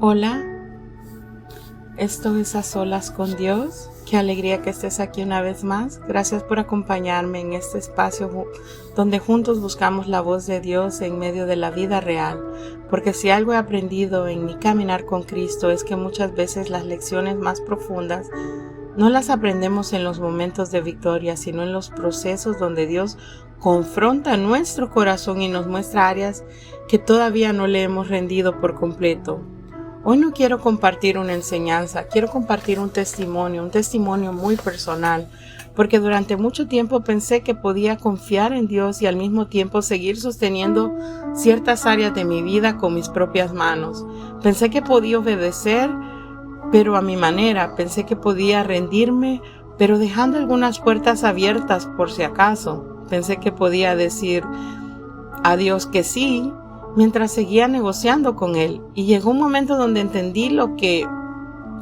Hola, esto es A Solas con Dios. Qué alegría que estés aquí una vez más. Gracias por acompañarme en este espacio donde juntos buscamos la voz de Dios en medio de la vida real. Porque si algo he aprendido en mi caminar con Cristo es que muchas veces las lecciones más profundas no las aprendemos en los momentos de victoria, sino en los procesos donde Dios confronta nuestro corazón y nos muestra áreas que todavía no le hemos rendido por completo. Hoy no quiero compartir una enseñanza, quiero compartir un testimonio muy personal, porque durante mucho tiempo pensé que podía confiar en Dios y al mismo tiempo seguir sosteniendo ciertas áreas de mi vida con mis propias manos. Pensé que podía obedecer, pero a mi manera. Pensé que podía rendirme, pero dejando algunas puertas abiertas por si acaso. Pensé que podía decir a Dios que sí, mientras seguía negociando con Él. Y llegó un momento donde entendí lo que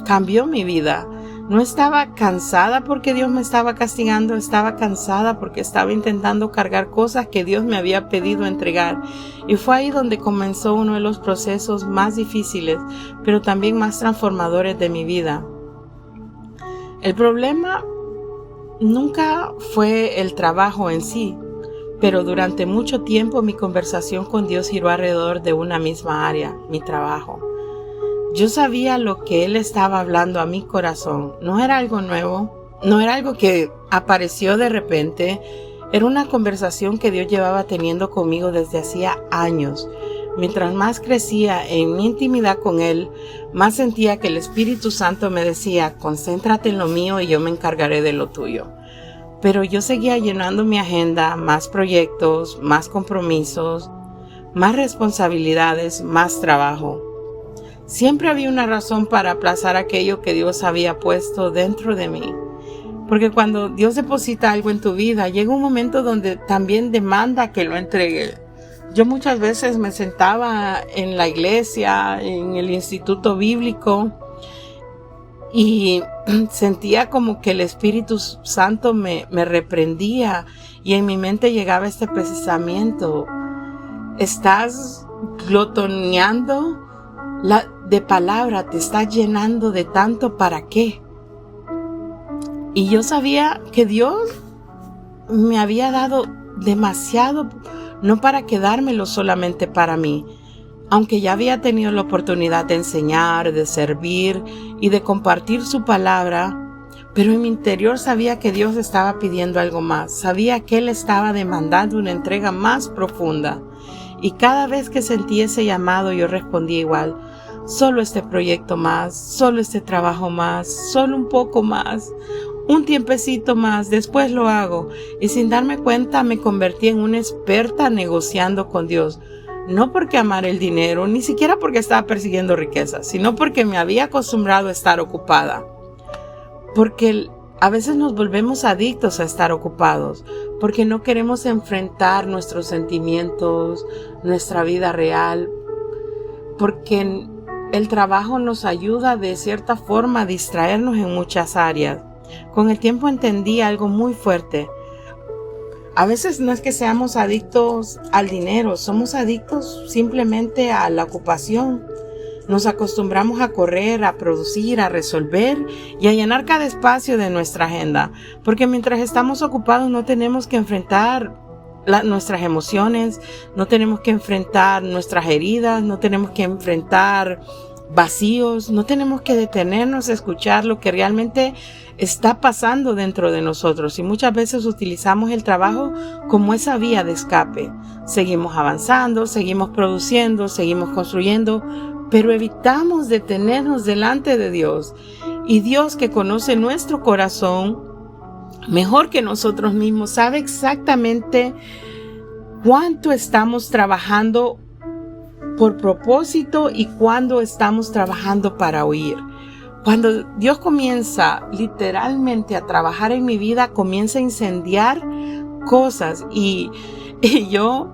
cambió mi vida. No estaba cansada porque Dios me estaba castigando, estaba cansada porque estaba intentando cargar cosas que Dios me había pedido entregar. Y fue ahí donde comenzó uno de los procesos más difíciles, pero también más transformadores de mi vida. El problema nunca fue el trabajo en sí, pero durante mucho tiempo mi conversación con Dios giró alrededor de una misma área, mi trabajo. Yo sabía lo que Él estaba hablando a mi corazón. No era algo nuevo, no era algo que apareció de repente. Era una conversación que Dios llevaba teniendo conmigo desde hacía años. Mientras más crecía en mi intimidad con Él, más sentía que el Espíritu Santo me decía, concéntrate en lo mío y yo me encargaré de lo tuyo. Pero yo seguía llenando mi agenda, más proyectos, más compromisos, más responsabilidades, más trabajo. Siempre había una razón para aplazar aquello que Dios había puesto dentro de mí. Porque cuando Dios deposita algo en tu vida, llega un momento donde también demanda que lo entregue. Yo muchas veces me sentaba en la iglesia, en el instituto bíblico, y sentía como que el Espíritu Santo me reprendía y en mi mente llegaba este pensamiento: estás glotoneando de palabra, te estás llenando de tanto, ¿para qué? Y yo sabía que Dios me había dado demasiado, no para quedármelo solamente para mí. Aunque ya había tenido la oportunidad de enseñar, de servir y de compartir su palabra, pero en mi interior sabía que Dios estaba pidiendo algo más. Sabía que Él estaba demandando una entrega más profunda. Y cada vez que sentí ese llamado, yo respondía igual: solo este proyecto más, solo este trabajo más, solo un poco más, un tiempecito más, después lo hago. Y sin darme cuenta me convertí en una experta negociando con Dios. No porque amara el dinero, ni siquiera porque estaba persiguiendo riquezas, sino porque me había acostumbrado a estar ocupada. Porque a veces nos volvemos adictos a estar ocupados, porque no queremos enfrentar nuestros sentimientos, nuestra vida real, porque el trabajo nos ayuda de cierta forma a distraernos en muchas áreas. Con el tiempo entendí algo muy fuerte. A veces no es que seamos adictos al dinero, somos adictos simplemente a la ocupación. Nos acostumbramos a correr, a producir, a resolver y a llenar cada espacio de nuestra agenda. Porque mientras estamos ocupados no tenemos que enfrentar nuestras emociones, no tenemos que enfrentar nuestras heridas, no tenemos que enfrentar vacíos, no tenemos que detenernos a escuchar lo que realmente está pasando dentro de nosotros. Y muchas veces utilizamos el trabajo como esa vía de escape. Seguimos avanzando, seguimos produciendo, seguimos construyendo, pero evitamos detenernos delante de Dios. Y Dios, que conoce nuestro corazón mejor que nosotros mismos, sabe exactamente cuánto estamos trabajando por propósito y cuándo estamos trabajando para huir. Cuando Dios comienza literalmente a trabajar en mi vida, comienza a incendiar cosas y yo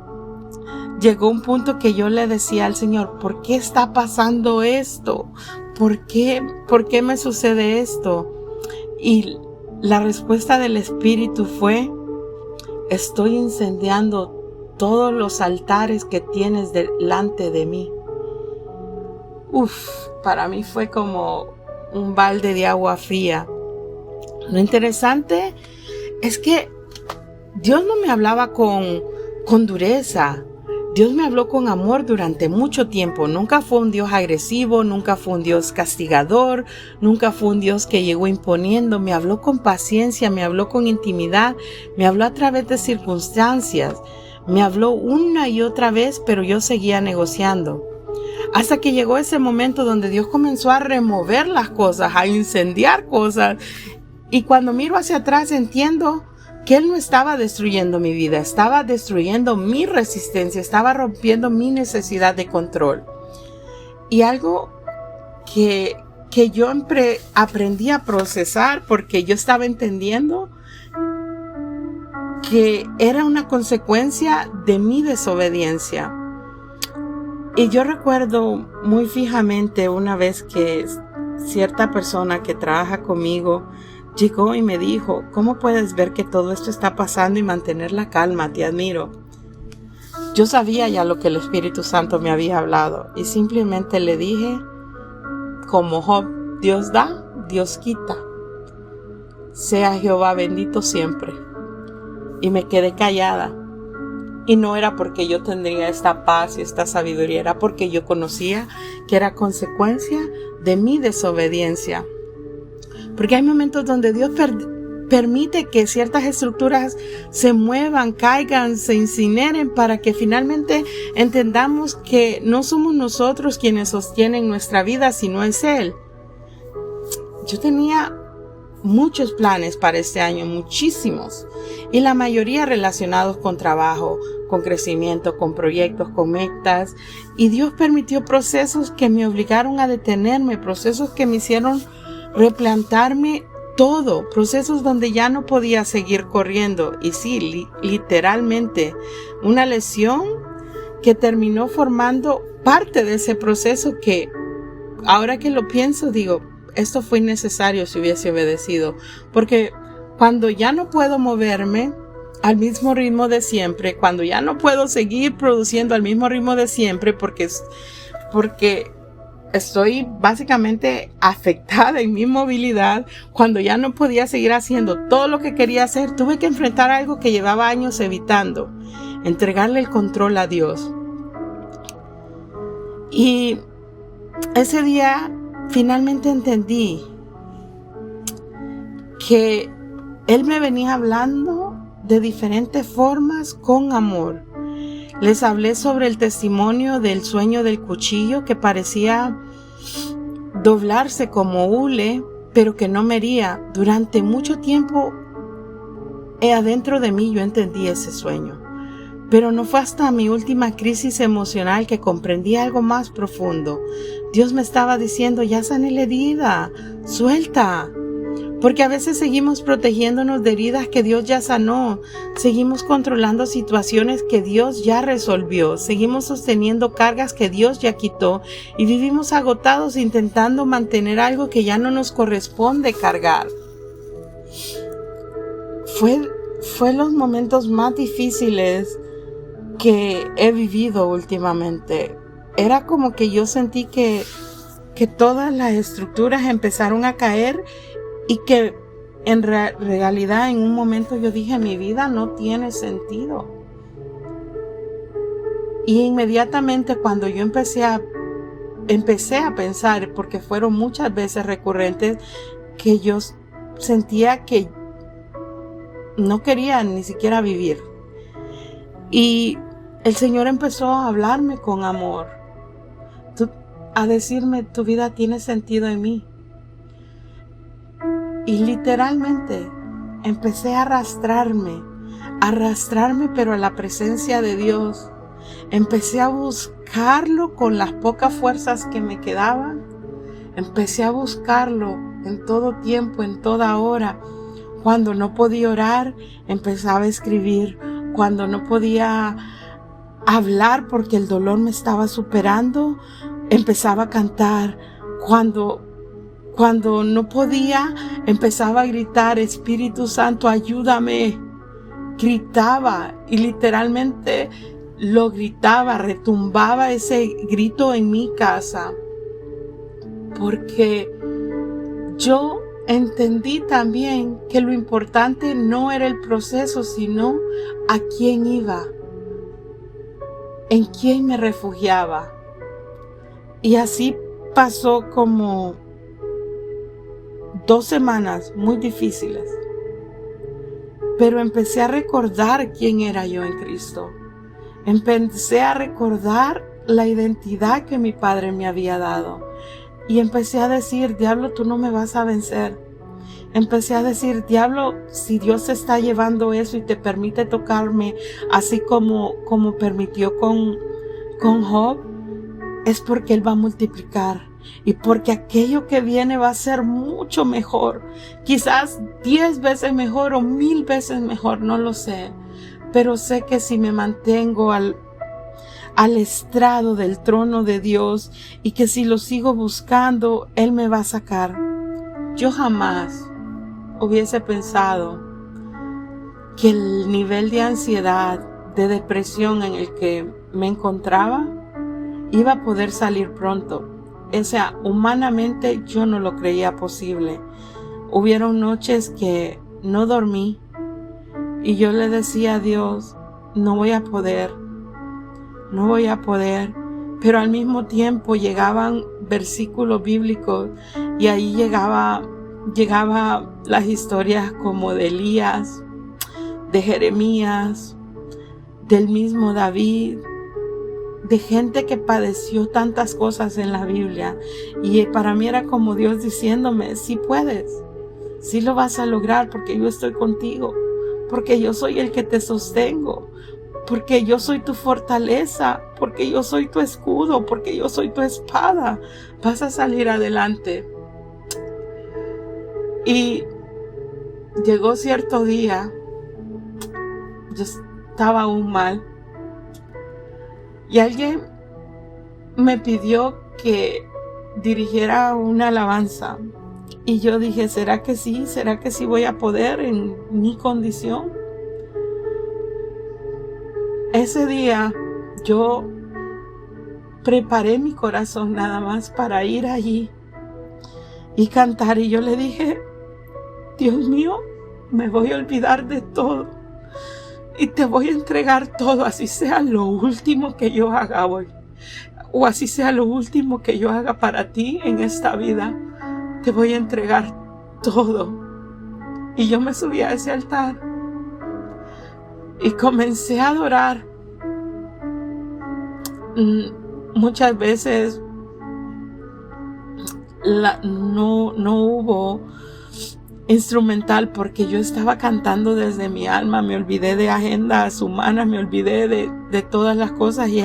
llegó un punto que yo le decía al Señor: ¿por qué está pasando esto? ¿Por qué me sucede esto? Y la respuesta del Espíritu fue: estoy incendiando todos los altares que tienes delante de mí. para mí fue como un balde de agua fría. Lo interesante es que Dios no me hablaba con dureza. Dios me habló con amor durante mucho tiempo. Nunca fue un Dios agresivo, nunca fue un Dios castigador, nunca fue un Dios que llegó imponiendo. Me habló con paciencia, me habló con intimidad, me habló a través de circunstancias. Me habló una y otra vez, pero yo seguía negociando. Hasta que llegó ese momento donde Dios comenzó a remover las cosas, a incendiar cosas. Y cuando miro hacia atrás entiendo que Él no estaba destruyendo mi vida, estaba destruyendo mi resistencia, estaba rompiendo mi necesidad de control. Y algo que yo aprendí a procesar porque yo estaba entendiendo que era una consecuencia de mi desobediencia. Y yo recuerdo muy fijamente una vez que cierta persona que trabaja conmigo llegó y me dijo: ¿cómo puedes ver que todo esto está pasando y mantener la calma? Te admiro. Yo sabía ya lo que el Espíritu Santo me había hablado y simplemente le dije, como Job: Dios da, Dios quita. Sea Jehová bendito siempre. Y me quedé callada. Y no era porque yo tendría esta paz y esta sabiduría, era porque yo conocía que era consecuencia de mi desobediencia. Porque hay momentos donde Dios permite que ciertas estructuras se muevan, caigan, se incineren para que finalmente entendamos que no somos nosotros quienes sostienen nuestra vida, sino es Él. Yo tenía muchos planes para este año, muchísimos, y la mayoría relacionados con trabajo, con crecimiento, con proyectos, con metas, y Dios permitió procesos que me obligaron a detenerme, procesos que me hicieron replantarme todo, procesos donde ya no podía seguir corriendo. Y sí, literalmente una lesión que terminó formando parte de ese proceso que ahora que lo pienso digo, esto fue innecesario si hubiese obedecido, porque cuando ya no puedo moverme al mismo ritmo de siempre, cuando ya no puedo seguir produciendo al mismo ritmo de siempre porque estoy básicamente afectada en mi movilidad, cuando ya no podía seguir haciendo todo lo que quería hacer, tuve que enfrentar algo que llevaba años evitando, entregarle el control a Dios. Y ese día finalmente entendí que Él me venía hablando de diferentes formas con amor. Les hablé sobre el testimonio del sueño del cuchillo que parecía doblarse como hule, pero que no me hería. Durante mucho tiempo adentro de mí yo entendí ese sueño, pero no fue hasta mi última crisis emocional que comprendí algo más profundo. Dios me estaba diciendo: ya sané la herida, suelta. Porque a veces seguimos protegiéndonos de heridas que Dios ya sanó. Seguimos controlando situaciones que Dios ya resolvió. Seguimos sosteniendo cargas que Dios ya quitó. Y vivimos agotados intentando mantener algo que ya no nos corresponde cargar. Fue los momentos más difíciles que he vivido últimamente. Era como que yo sentí que todas las estructuras empezaron a caer y que en realidad en un momento yo dije: mi vida no tiene sentido. Y inmediatamente cuando yo empecé a pensar, porque fueron muchas veces recurrentes, que yo sentía que no quería ni siquiera vivir. Y el Señor empezó a hablarme con amor, a decirme: tu vida tiene sentido en mí. Y literalmente empecé a arrastrarme pero a la presencia de Dios. Empecé a buscarlo con las pocas fuerzas que me quedaban. Empecé a buscarlo en todo tiempo, en toda hora. Cuando no podía orar, empezaba a escribir. Cuando no podía hablar porque el dolor me estaba superando, empezaba a cantar. Cuando no podía, empezaba a gritar: Espíritu Santo, ayúdame. Gritaba y literalmente lo gritaba, retumbaba ese grito en mi casa. porque yo entendí también que lo importante no era el proceso, sino a quién iba, en quién me refugiaba. Y así pasó como 2 semanas muy difíciles. Pero empecé a recordar quién era yo en Cristo. Empecé a recordar la identidad que mi Padre me había dado. Y empecé a decir, diablo, tú no me vas a vencer. Empecé a decir, diablo, si Dios está llevando eso y te permite tocarme, así como permitió con Job, es porque Él va a multiplicar. Y porque aquello que viene va a ser mucho mejor. Quizás 10 veces mejor o 1000 veces mejor, no lo sé. Pero sé que si me mantengo al estrado del trono de Dios y que si lo sigo buscando, Él me va a sacar. Yo jamás hubiese pensado que el nivel de ansiedad, de depresión en el que me encontraba, iba a poder salir pronto. O sea, humanamente yo no lo creía posible. Hubieron noches que no dormí y yo le decía a Dios, no voy a poder, pero al mismo tiempo llegaban versículos bíblicos y ahí llegaba las historias como de Elías, de Jeremías, del mismo David, de gente que padeció tantas cosas en la Biblia. Y para mí era como Dios diciéndome, sí puedes, sí lo vas a lograr porque yo estoy contigo, porque yo soy el que te sostengo, porque yo soy tu fortaleza, porque yo soy tu escudo, porque yo soy tu espada. Vas a salir adelante. Y llegó cierto día, yo estaba aún mal, y alguien me pidió que dirigiera una alabanza. Y yo dije, ¿será que sí? ¿Será que sí voy a poder en mi condición? Ese día yo preparé mi corazón nada más para ir allí y cantar. Y yo le dije, Dios mío, me voy a olvidar de todo y te voy a entregar todo, así sea lo último que yo haga hoy, o así sea lo último que yo haga para ti en esta vida. Te voy a entregar todo. Y yo me subí a ese altar y comencé a adorar. Muchas veces no hubo instrumental porque yo estaba cantando desde mi alma. Me olvidé de agendas humanas, me olvidé de todas las cosas, y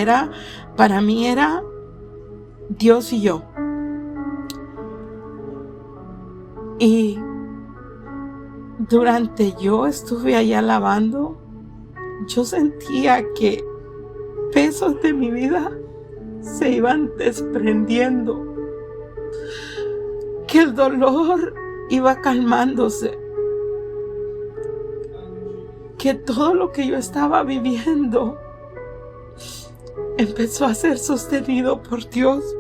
para mí era Dios y yo. Y durante yo estuve ahí alabando, yo sentía que pesos de mi vida se iban desprendiendo, que el dolor iba calmándose, que todo lo que yo estaba viviendo empezó a ser sostenido por Dios,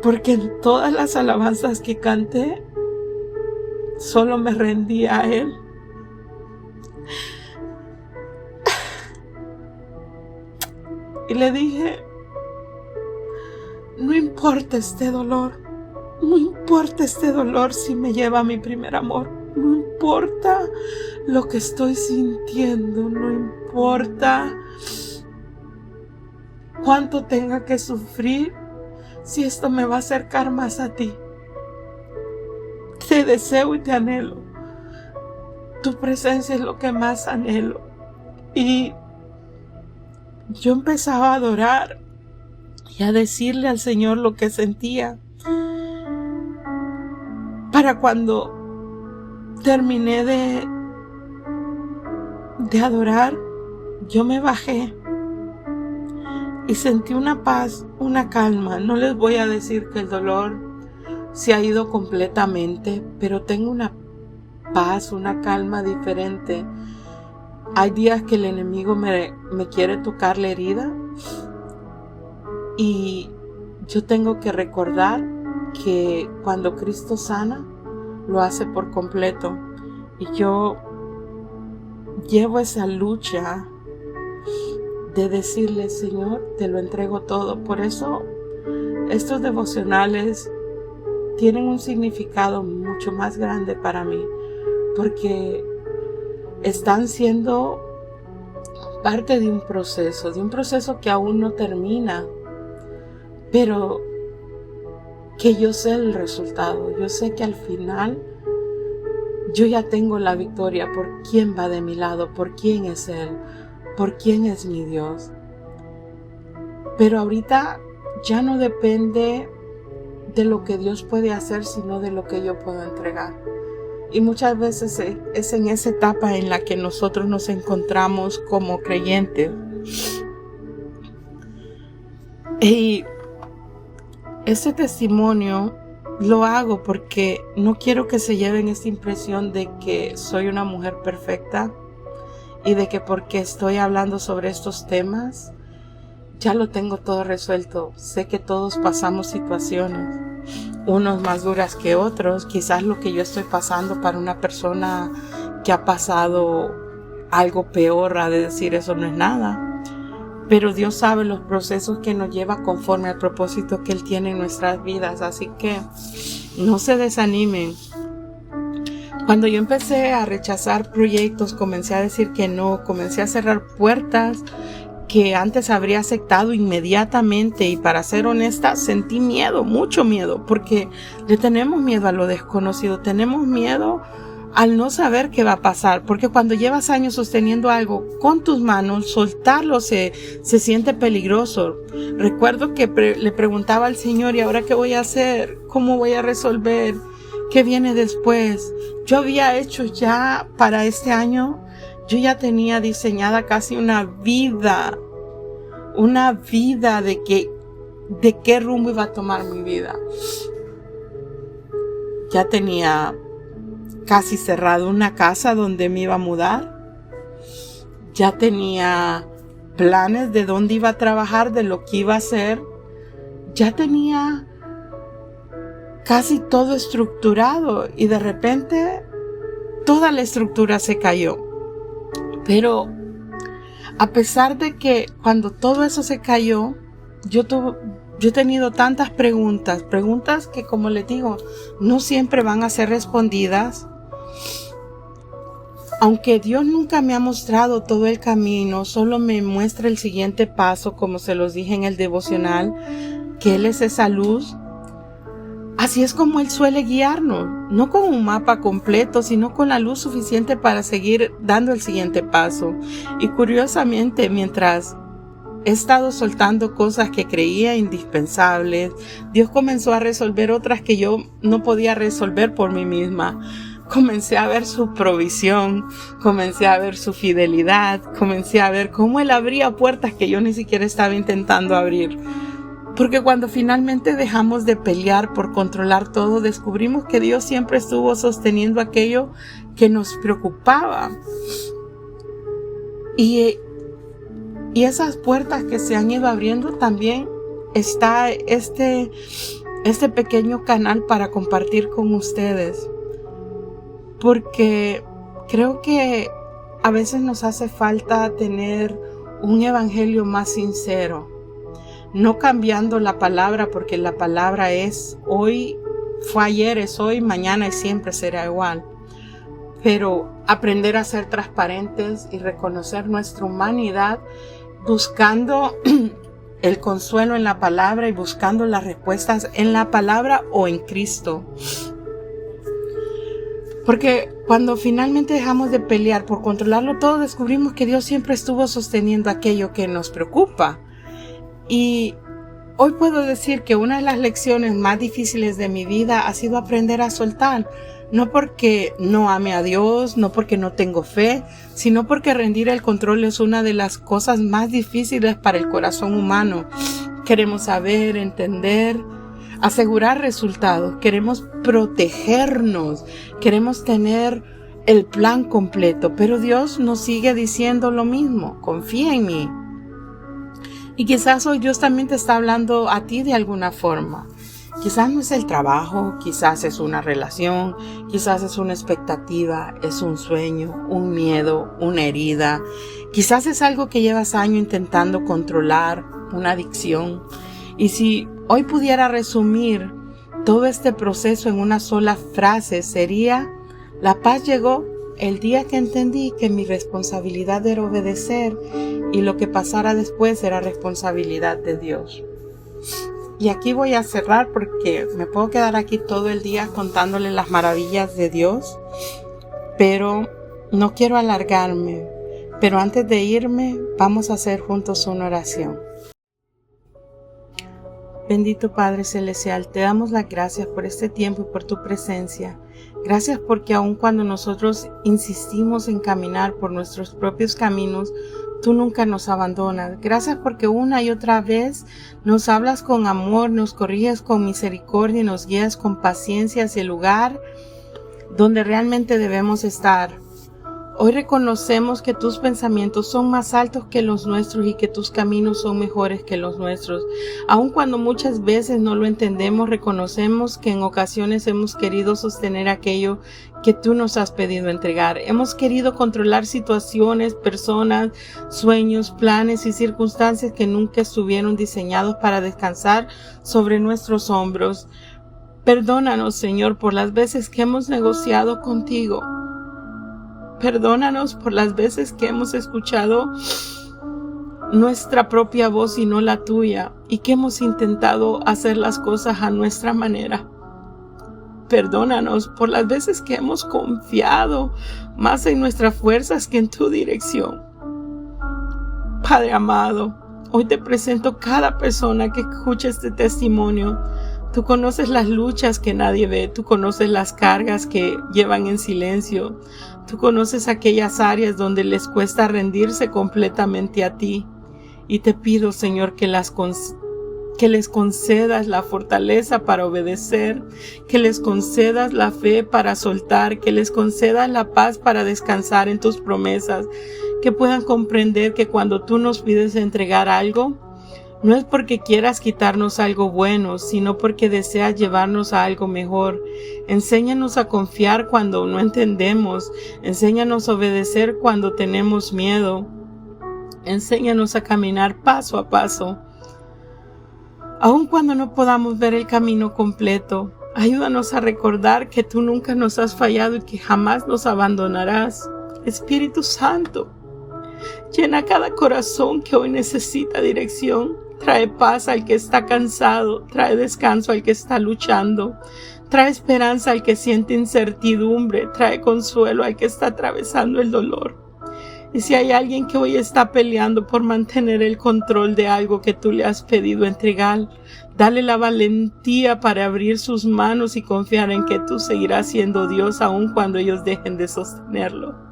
porque en todas las alabanzas que canté solo me rendía a Él. Y le dije, no importa este dolor, no importa este dolor si me lleva a mi primer amor, no importa lo que estoy sintiendo, no importa cuánto tenga que sufrir, si esto me va a acercar más a ti. Te deseo y te anhelo. Tu presencia es lo que más anhelo. Y yo empezaba a adorar y a decirle al Señor lo que sentía. Para cuando terminé de adorar, yo me bajé y sentí una paz, una calma. No les voy a decir que el dolor se ha ido completamente, pero tengo una paz, una calma diferente. Hay días que el enemigo me quiere tocar la herida y yo tengo que recordar que cuando Cristo sana, lo hace por completo. Y yo llevo esa lucha de decirle, Señor, te lo entrego todo. Por eso estos devocionales tienen un significado mucho más grande para mí, porque están siendo parte de un proceso que aún no termina, pero que yo sé el resultado. Yo sé que al final yo ya tengo la victoria por quién va de mi lado, por quién es Él, por quién es mi Dios. Pero ahorita ya no depende de lo que Dios puede hacer, sino de lo que yo puedo entregar. Y muchas veces es en esa etapa en la que nosotros nos encontramos como creyentes. Y este testimonio lo hago porque no quiero que se lleven esta impresión de que soy una mujer perfecta y de que porque estoy hablando sobre estos temas ya lo tengo todo resuelto. Sé que todos pasamos situaciones, unos más duras que otros. Quizás lo que yo estoy pasando para una persona que ha pasado algo peor ha de decir eso no es nada. Pero Dios sabe los procesos que nos lleva conforme al propósito que Él tiene en nuestras vidas. Así que no se desanimen. Cuando yo empecé a rechazar proyectos, comencé a decir que no, comencé a cerrar puertas que antes habría aceptado inmediatamente. Y para ser honesta, sentí miedo, mucho miedo, porque le tenemos miedo a lo desconocido, tenemos miedo al no saber qué va a pasar, porque cuando llevas años sosteniendo algo con tus manos, soltarlo se siente peligroso. Recuerdo que le preguntaba al Señor, ¿y ahora qué voy a hacer? ¿Cómo voy a resolver? ¿Qué viene después? Yo había hecho ya para este año, yo ya tenía diseñada casi una vida de qué rumbo iba a tomar mi vida. Ya tenía casi cerrado una casa donde me iba a mudar. Ya tenía planes de dónde iba a trabajar, de lo que iba a hacer. Ya tenía casi todo estructurado y de repente toda la estructura se cayó. Pero a pesar de que cuando todo eso se cayó, yo he tenido tantas preguntas que, como les digo, no siempre van a ser respondidas. Aunque Dios nunca me ha mostrado todo el camino, solo me muestra el siguiente paso, como se los dije en el devocional, que Él es esa luz. Así es como Él suele guiarnos, no con un mapa completo, sino con la luz suficiente para seguir dando el siguiente paso. Y curiosamente, mientras he estado soltando cosas que creía indispensables, Dios comenzó a resolver otras que yo no podía resolver por mí misma. Comencé a ver su provisión, comencé a ver su fidelidad, comencé a ver cómo Él abría puertas que yo ni siquiera estaba intentando abrir. Porque cuando finalmente dejamos de pelear por controlar todo, descubrimos que Dios siempre estuvo sosteniendo aquello que nos preocupaba. Y esas puertas que se han ido abriendo, también está este pequeño canal para compartir con ustedes. Porque creo que a veces nos hace falta tener un evangelio más sincero. No cambiando la palabra, porque la palabra es hoy, fue ayer, es hoy, mañana y siempre será igual. Pero aprender a ser transparentes y reconocer nuestra humanidad, buscando el consuelo en la palabra y buscando las respuestas en la palabra o en Cristo. Porque cuando finalmente dejamos de pelear por controlarlo todo, descubrimos que Dios siempre estuvo sosteniendo aquello que nos preocupa. Y hoy puedo decir que una de las lecciones más difíciles de mi vida ha sido aprender a soltar. No porque no ame a Dios, no porque no tengo fe, sino porque rendir el control es una de las cosas más difíciles para el corazón humano. Queremos saber, entender, asegurar resultados, queremos protegernos, queremos tener el plan completo, pero Dios nos sigue diciendo lo mismo: confía en mí. Y quizás hoy Dios también te está hablando a ti de alguna forma. Quizás no es el trabajo, quizás es una relación, quizás es una expectativa, es un sueño, un miedo, una herida. Quizás es algo que llevas años intentando controlar, una adicción. Y si hoy pudiera resumir todo este proceso en una sola frase, sería: la paz llegó el día que entendí que mi responsabilidad era obedecer y lo que pasara después era responsabilidad de Dios. Y aquí voy a cerrar porque me puedo quedar aquí todo el día contándole las maravillas de Dios, pero no quiero alargarme. Pero antes de irme, vamos a hacer juntos una oración. Bendito Padre Celestial, te damos las gracias por este tiempo y por tu presencia. Gracias porque aun cuando nosotros insistimos en caminar por nuestros propios caminos, tú nunca nos abandonas. Gracias porque una y otra vez nos hablas con amor, nos corriges con misericordia y nos guías con paciencia hacia el lugar donde realmente debemos estar. Hoy reconocemos que tus pensamientos son más altos que los nuestros y que tus caminos son mejores que los nuestros. Aun cuando muchas veces no lo entendemos, reconocemos que en ocasiones hemos querido sostener aquello que tú nos has pedido entregar. Hemos querido controlar situaciones, personas, sueños, planes y circunstancias que nunca estuvieron diseñados para descansar sobre nuestros hombros. Perdónanos, Señor, por las veces que hemos negociado contigo. Perdónanos por las veces que hemos escuchado nuestra propia voz y no la tuya, y que hemos intentado hacer las cosas a nuestra manera. Perdónanos por las veces que hemos confiado más en nuestras fuerzas que en tu dirección. Padre amado, hoy te presento cada persona que escucha este testimonio. Tú conoces las luchas que nadie ve, tú conoces las cargas que llevan en silencio, tú conoces aquellas áreas donde les cuesta rendirse completamente a ti. Y te pido, Señor, que les concedas la fortaleza para obedecer, que les concedas la fe para soltar, que les concedas la paz para descansar en tus promesas, que puedan comprender que cuando tú nos pides entregar algo, no es porque quieras quitarnos algo bueno, sino porque deseas llevarnos a algo mejor. Enséñanos a confiar cuando no entendemos. Enséñanos a obedecer cuando tenemos miedo. Enséñanos a caminar paso a paso. Aun cuando no podamos ver el camino completo, ayúdanos a recordar que tú nunca nos has fallado y que jamás nos abandonarás. Espíritu Santo, llena cada corazón que hoy necesita dirección. Trae paz al que está cansado, trae descanso al que está luchando, trae esperanza al que siente incertidumbre, trae consuelo al que está atravesando el dolor. Y si hay alguien que hoy está peleando por mantener el control de algo que tú le has pedido entregar, dale la valentía para abrir sus manos y confiar en que tú seguirás siendo Dios aun cuando ellos dejen de sostenerlo.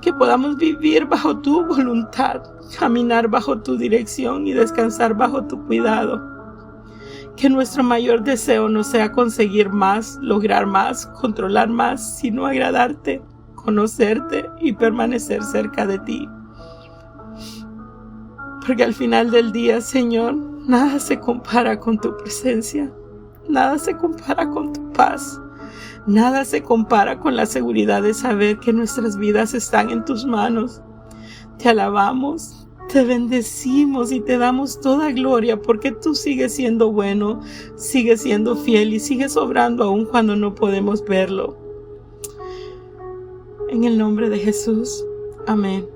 Que podamos vivir bajo tu voluntad, caminar bajo tu dirección y descansar bajo tu cuidado. Que nuestro mayor deseo no sea conseguir más, lograr más, controlar más, sino agradarte, conocerte y permanecer cerca de ti. Porque al final del día, Señor, nada se compara con tu presencia, nada se compara con tu paz. Nada se compara con la seguridad de saber que nuestras vidas están en tus manos. Te alabamos, te bendecimos y te damos toda gloria porque tú sigues siendo bueno, sigues siendo fiel y sigues obrando aun cuando no podemos verlo. En el nombre de Jesús, amén.